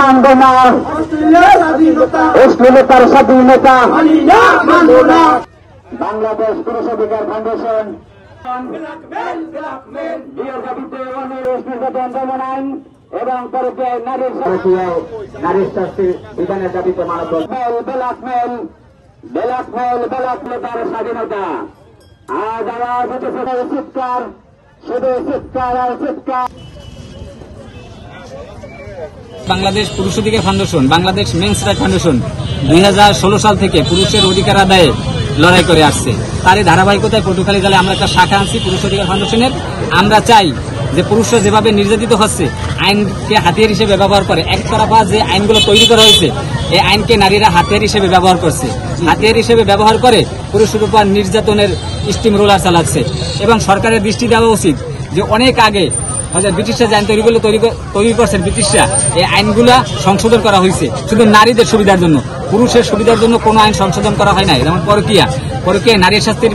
মানব না, অশ্লীলতার স্বাধীনতা বাংলাদেশ পুরুষ অধিকার ফাউন্ডেশন আইন এবং নারীর শাস্তির বিধানের দাবিতে মানব বেলাকমেলতার স্বাধীনতা আজ আওয়াজ হচ্ছে চিৎকার, শুধু চিৎকার আর চিৎকার। বাংলাদেশ পুরুষ অধিকার foundation, Bangladesh men's right foundation 2016 সাল থেকে পুরুষের অধিকার আদায়ে লড়াই করে আসছে। তারই ধারাবাহিকতায় পটুখালী জেলায় আমরা একটা শাখা আনছি পুরুষ অধিকার ফাউন্ডেশনের। আমরা চাই যে পুরুষরা যেভাবে নির্যাতিত হচ্ছে, আইনকে হাতিয়ার হিসেবে ব্যবহার করে, একতরফা যে আইনগুলো তৈরি করা হয়েছে এই আইনকে নারীরা হাতিয়ার হিসেবে ব্যবহার করছে, হাতিয়ার হিসেবে ব্যবহার করে পুরুষের উপর নির্যাতনের স্টিম রোলার চালাচ্ছে। এবং সরকারের দৃষ্টি দেওয়া উচিত যে অনেক আগে ব্রিটিশরা যে আইন তৈরি করছেন, ব্রিটিশরা এই আইনগুলা সংশোধন করা হয়েছে শুধু নারীদের সুবিধার জন্য, পুরুষের সুবিধার জন্য কোনো আইন সংশোধন করা হয় নাই। যেমন পরকীয়া নারীর শাস্তির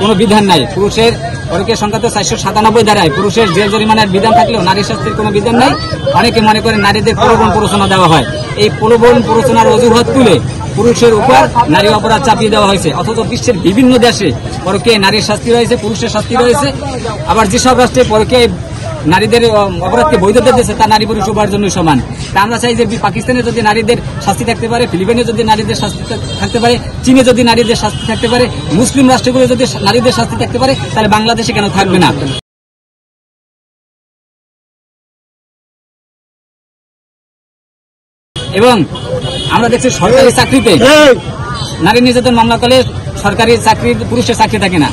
কোনো বিধান নাই, পুরুষের পরকীয়া সংখ্যা তো 497 ধারায়, পুরুষের জেল জরিমানার বিধান থাকলেও নারীর শাস্তির কোনো বিধান নাই। অনেকে মনে করেন নারীদের প্রলোভন প্ররোচনা দেওয়া হয়, এই প্রলোভন প্ররোচনার অজুহাত তুলে পুরুষের উপর নারী অপরাধ চাপিয়ে দেওয়া হয়েছে। অথচ বিশ্বের বিভিন্ন দেশে পরকীয়ায় নারীর শাস্তি রয়েছে, পুরুষের শাস্তি রয়েছে। আবার যেসব রাষ্ট্রে পরকীয়ায় নারীদের অপরাধকে বৈধতা দিয়েছে তা নারী পুরুষ উভয়ের জন্য সমান। তা আমরা চাই যে পাকিস্তানে যদি নারীদের শাস্তি থাকতে পারে, ফিলিপাইনে যদি নারীদের শাস্তি থাকতে পারে, চীনে যদি নারীদের শাস্তি থাকতে পারে, মুসলিম রাষ্ট্রগুলো যদি নারীদের শাস্তি থাকতে পারে, তাহলে বাংলাদেশে কেন থাকবে না? এবং আমরা দেখছি সরকারি চাকরিতে নারী নির্যাতন মামলা করলে সরকারি চাকরি পুরুষের চাকরি থাকে না,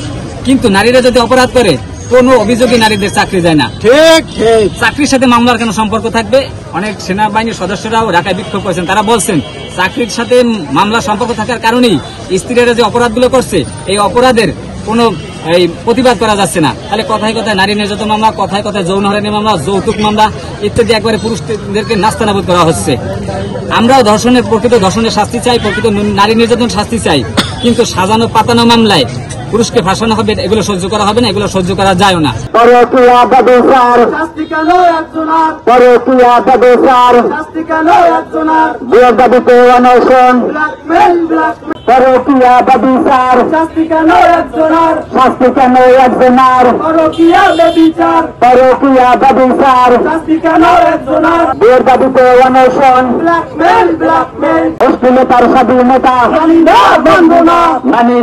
কিন্তু নারীরা যদি অপরাধ করে কোন অভিযোগে নারীদের চাকরি যায় না। ঠিক চাকরির সাথে মামলার কেন সম্পর্ক থাকবে? অনেক সেনাবাহিনীর সদস্যরাও ঢাকায় বিক্ষোভ করেছেন, তারা বলছেন চাকরির সাথে মামলার সম্পর্ক থাকার কারণেই স্ত্রীরা যে অপরাধগুলো করছে এই অপরাধের কোনো প্রতিবাদ করা যাচ্ছে না। তাহলে কথায় কথায় নারী নির্যাতন মামলা, কথায় কথায় যৌন হয়রানি মামলা, যৌতুক মামলা ইত্যাদি একবারে পুরুষদেরকে নাস্তানাবুদ করা হচ্ছে। আমরাও প্রকৃত ধর্ষণের শাস্তি চাই, প্রকৃত নারী নির্যাতন শাস্তি চাই, কিন্তু সাজানো পাতানো মামলায় পুরুষকে ফাঁসানো হবে, এগুলো সহ্য করা হবে না, এগুলো সহ্য করা যায় না। পরকীয়া ব্যভিচার শাস্তি কেন একজনার, শাস্তি কেন একজনার, পরকীয়া ব্যভিচার শাস্তি কেন একজনার, বিয়ের দাবিতে অনশন, অশ্লীলতার স্বাধীনতা মানি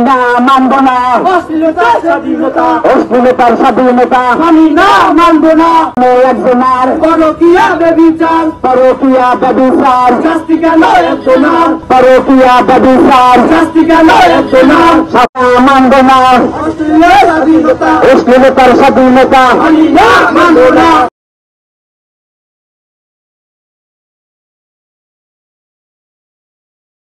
না মানব না, অশ্লীলতার স্বাধীনতা মানি না মানব না, একজনার পরকীয়া ব্যভিচার শাস্তি কেন একজনার, পরকীয়া ব্যভিচার শাস্তি কেন একজনার, মানব না, অশ্লীলতার স্বাধীনতা মানি না মানব না।